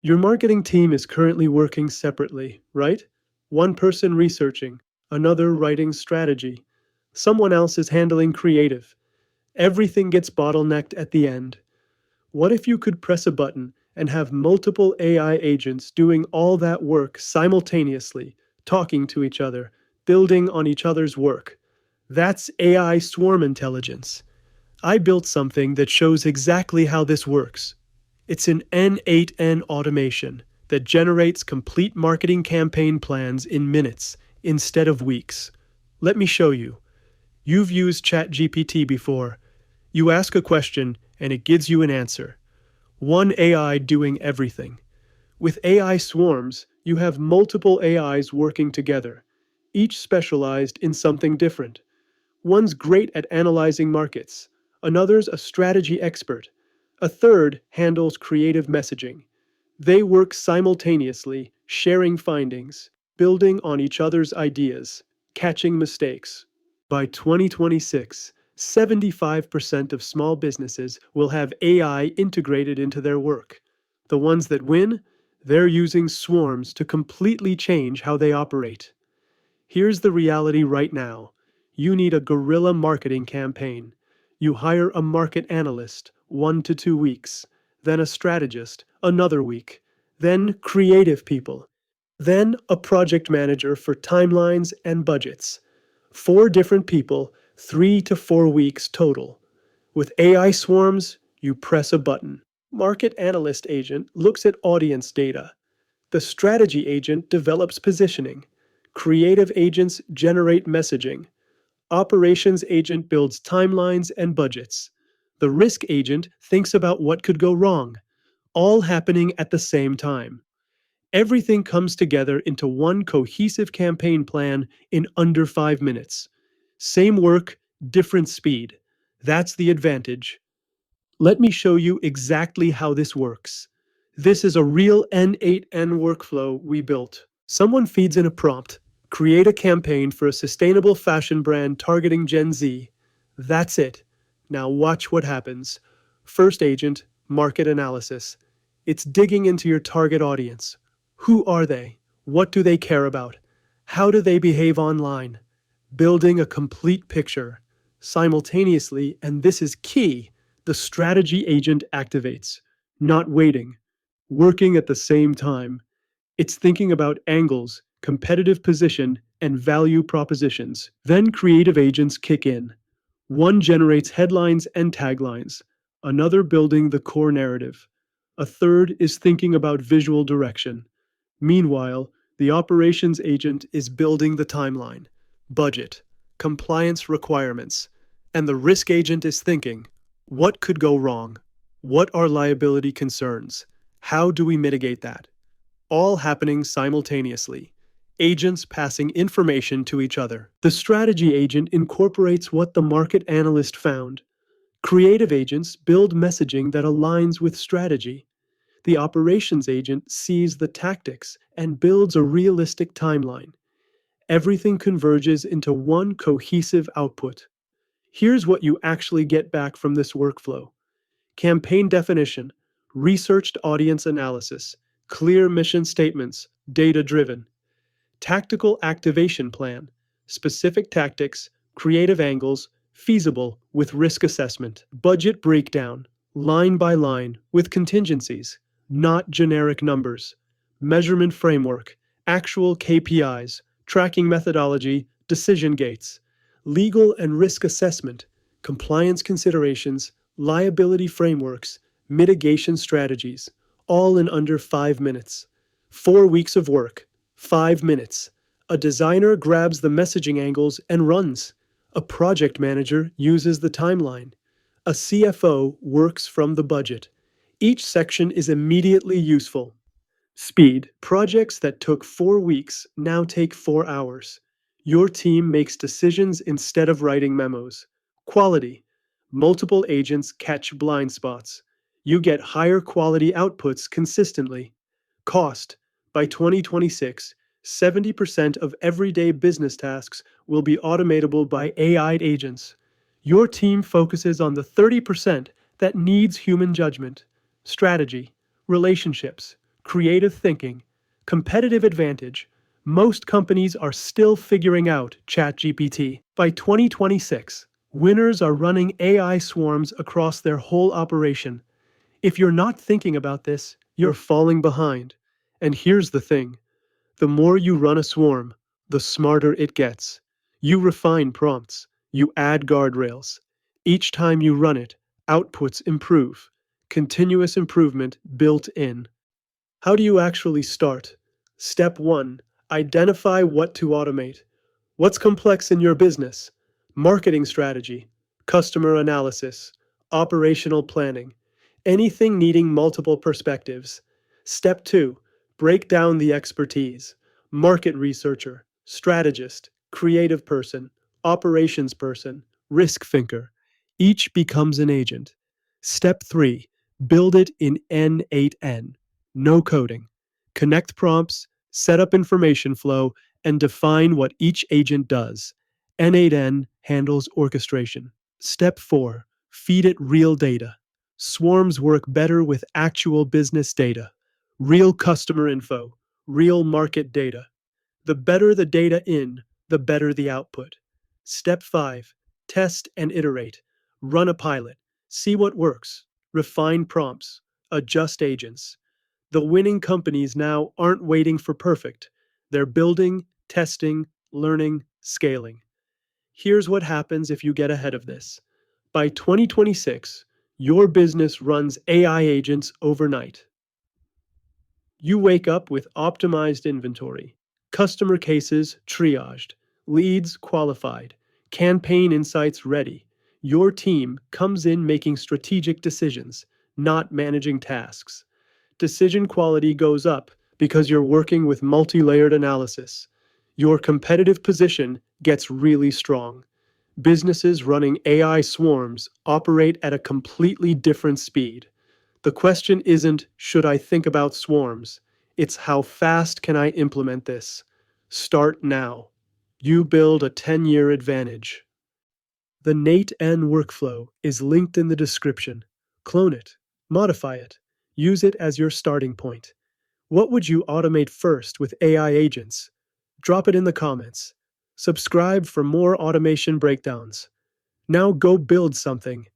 Your marketing team is currently working separately, right? One person researching, another writing strategy. Someone else is handling creative. Everything gets bottlenecked at the end. What if you could press a button and have multiple AI agents doing all that work simultaneously, talking to each other, building on each other's work? That's AI swarm intelligence. I built something that shows exactly how this works. It's an N8N automation that generates complete marketing campaign plans in minutes instead of weeks. Let me show you. You've used ChatGPT before. You ask a question and it gives you an answer. One AI doing everything. With AI swarms, you have multiple AIs working together, each specialized in something different. One's great at analyzing markets, another's a strategy expert, a third handles creative messaging. They work simultaneously, sharing findings, building on each other's ideas, catching mistakes. By 2026, 75% of small businesses will have AI integrated into their work. The ones that win, they're using swarms to completely change how they operate. Here's the reality right now. You need a guerrilla marketing campaign. You hire a market analyst, 1 to 2 weeks, then a strategist, another week, then creative people, then a project manager for timelines and budgets. 4 different people, 3 to 4 weeks total. With AI swarms, you press a button. Market analyst agent looks at audience data. The strategy agent develops positioning. Creative agents generate messaging. Operations agent builds timelines and budgets. The risk agent thinks about what could go wrong, all happening at the same time. Everything comes together into one cohesive campaign plan in under 5 minutes. Same work, different speed. That's the advantage. Let me show you exactly how this works. This is a real N8N workflow we built. Someone feeds in a prompt, create a campaign for a sustainable fashion brand targeting Gen Z. That's it. Now watch what happens. First agent, market analysis. It's digging into your target audience. Who are they? What do they care about? How do they behave online? Building a complete picture. Simultaneously, and this is key, the strategy agent activates, not waiting, working at the same time. It's thinking about angles, competitive position, and value propositions. Then creative agents kick in. One generates headlines and taglines, another building the core narrative. A third is thinking about visual direction. Meanwhile, the operations agent is building the timeline, budget, compliance requirements, and the risk agent is thinking, what could go wrong? What are liability concerns? How do we mitigate that? All happening simultaneously. Agents passing information to each other. The strategy agent incorporates what the market analyst found. Creative agents build messaging that aligns with strategy. The operations agent sees the tactics and builds a realistic timeline. Everything converges into one cohesive output. Here's what you actually get back from this workflow. Campaign definition, researched audience analysis, clear mission statements, data-driven. Tactical activation plan, specific tactics, creative angles, feasible with risk assessment. Budget breakdown, line by line with contingencies, not generic numbers. Measurement framework, actual KPIs, tracking methodology, decision gates. Legal and risk assessment, compliance considerations, liability frameworks, mitigation strategies, all in under 5 minutes. 4 weeks of work, 5 minutes. A designer grabs the messaging angles and runs. A project manager uses the timeline. A CFO works from the budget. Each section is immediately useful. Speed. Projects that took 4 weeks now take 4 hours. Your team makes decisions instead of writing memos. Quality. Multiple agents catch blind spots. You get higher quality outputs consistently. Cost. By 2026, 70% of everyday business tasks will be automatable by AI agents. Your team focuses on the 30% that needs human judgment, strategy, relationships, creative thinking, competitive advantage. Most companies are still figuring out ChatGPT. By 2026, winners are running AI swarms across their whole operation. If you're not thinking about this, you're falling behind. And here's the thing. The more you run a swarm, the smarter it gets. You refine prompts, you add guardrails. Each time you run it, outputs improve. Continuous improvement built in. How do you actually start? Step 1. Identify what to automate. What's complex in your business? Marketing strategy, customer analysis, operational planning, anything needing multiple perspectives. Step 2. Break down the expertise. Market researcher, strategist, creative person, operations person, risk thinker. Each becomes an agent. Step 3. Build it in N8N. No coding. Connect prompts, set up information flow, and define what each agent does. N8N handles orchestration. Step 4. Feed it real data. Swarms work better with actual business data. Real customer info, real market data. The better the data in, the better the output. Step 5. Test and iterate. Run a pilot. See what works. Refine prompts. Adjust agents. The winning companies now aren't waiting for perfect. They're building, testing, learning, scaling. Here's what happens if you get ahead of this. By 2026, your business runs AI agents overnight. You wake up with optimized inventory, customer cases triaged, leads qualified, campaign insights ready. Your team comes in making strategic decisions, not managing tasks. Decision quality goes up because you're working with multi-layered analysis. Your competitive position gets really strong. Businesses running AI swarms operate at a completely different speed. The question isn't, should I think about swarms? It's how fast can I implement this? Start now. You build a 10-year advantage. The N8N workflow is linked in the description. Clone it, modify it, use it as your starting point. What would you automate first with AI agents? Drop it in the comments. Subscribe for more automation breakdowns. Now go build something